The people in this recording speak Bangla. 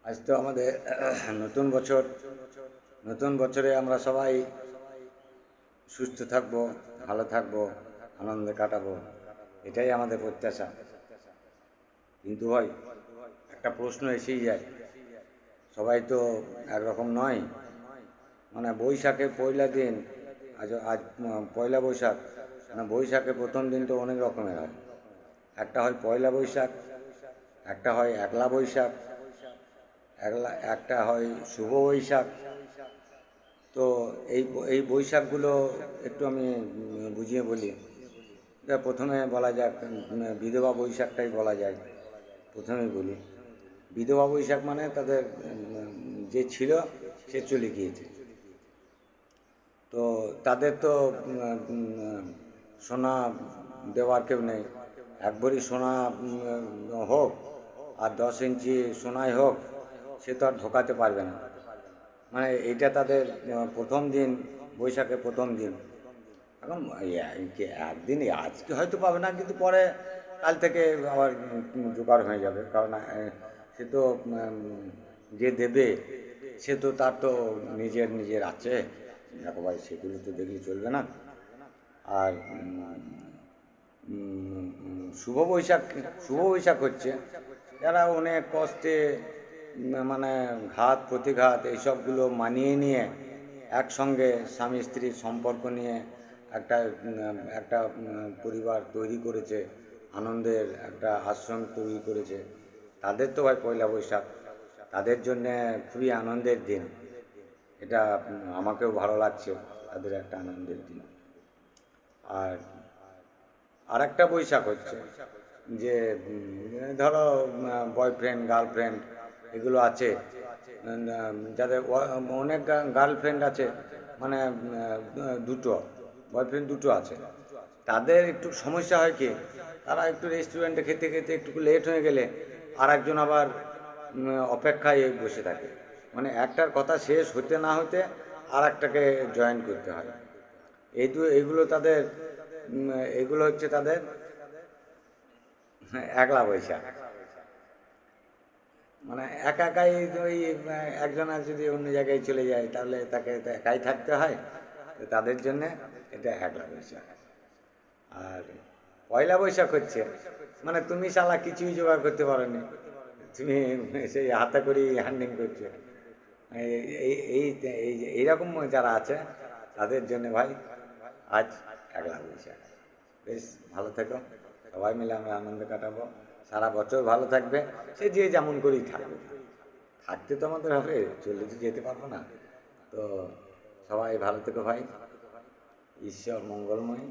আজ তো আমাদের নতুন বছর। নতুন বছরে আমরা সবাই সুস্থ থাকবো, ভালো থাকবো, আনন্দে কাটাবো, এটাই আমাদের প্রত্যাশা। কিন্তু ভাই, একটা প্রশ্ন এসেই যায়, সবাই তো একরকম নয়। মানে বৈশাখের পয়লা দিন, আজ আজ পয়লা বৈশাখ, মানে বৈশাখের প্রথম দিন তো অনেক রকমের হয়। একটা হয় পয়লা বৈশাখ, একটা হয় একলা বৈশাখ, একটা হয় শুভ বৈশাখ। তো এই এই বৈশাখগুলো একটু আমি বুঝিয়ে বলি। প্রথমে বলা যাক, বিধবা বৈশাখটাই বলা যায়। প্রথমেই বলি, বিধবা বৈশাখ মানে তাদের যে ছিল সে চলে গিয়েছে। তো তাদের তো সোনা দেওয়ার কেউ নেই। এক ভরি সোনা হোক আর 10 ইঞ্চি সোনাই হোক, সে তো আর ঢোকাতে পারবে না। মানে এইটা তাদের প্রথম দিন, বৈশাখের প্রথম দিন। এখন একদিন আজকে হয়তো পাবে না, কিন্তু পরে কাল থেকে আবার জোগাড় হয়ে যাবে। কারণ সে তো যে দেবে সে তো তার তো নিজের নিজের আছে। দেখো ভাই, সেগুলো তো দেখলে চলবে না। আর শুভ বৈশাখ, শুভ বৈশাখ হচ্ছে যারা অনেক কষ্টে মানে ঘাত প্রতিঘাত এইসবগুলো মানিয়ে নিয়ে একসঙ্গে স্বামী স্ত্রীর সম্পর্ক নিয়ে একটা একটা পরিবার তৈরি করেছে, আনন্দের একটা আশ্রম তৈরি করেছে, তাদের তো ভাই পয়লা বৈশাখ তাদের জন্যে খুবই আনন্দের দিন। এটা আমাকেও ভালো লাগছে, তাদের একটা আনন্দের দিন। আর আরেকটা বৈশাখ হচ্ছে যে ধরো বয়ফ্রেন্ড গার্লফ্রেন্ড এগুলো আছে, যাদের অনেক গার্লফ্রেন্ড আছে, মানে দুটো বয়ফ্রেন্ড দুটো আছে, তাদের একটু সমস্যা হয় কি, তারা একটু রেস্টুরেন্টে খেতে খেতে একটু লেট হয়ে গেলে আর একজন আবার অপেক্ষায় বসে থাকে। মানে একটার কথা শেষ হতে না হতে আর একটাকে জয়েন করতে হয়। এইগুলো তাদের এগুলো হচ্ছে তাদের একলা বৈশাখ। মানে একা একাই ওই একজনের যদি অন্য জায়গায় চলে যায় তাহলে তাকে তো একাই থাকতে হয়। তো তাদের জন্যে এটা একলা বৈশাখ। আর পয়লা বৈশাখ হচ্ছে মানে তুমি শালা কিছুই জোগাড় করতে পারোনি, তুমি সেই হাতে করি হ্যান্ডিং করছো। এই এই এই এইরকম যারা আছে তাদের জন্য ভাই আজ একলা বৈশাখ। বেশ ভালো থেকো, সবাই মিলে আমরা আনন্দ কাটাবো, সারা বছর ভালো থাকবে। সে যে যেমন করেই থাকবে, থাকতে তো আমাদের হবে, চলে তো যেতে পারবো না। তো সবাই ভালো থেকো ভাই, ঈশ্বর মঙ্গলময়।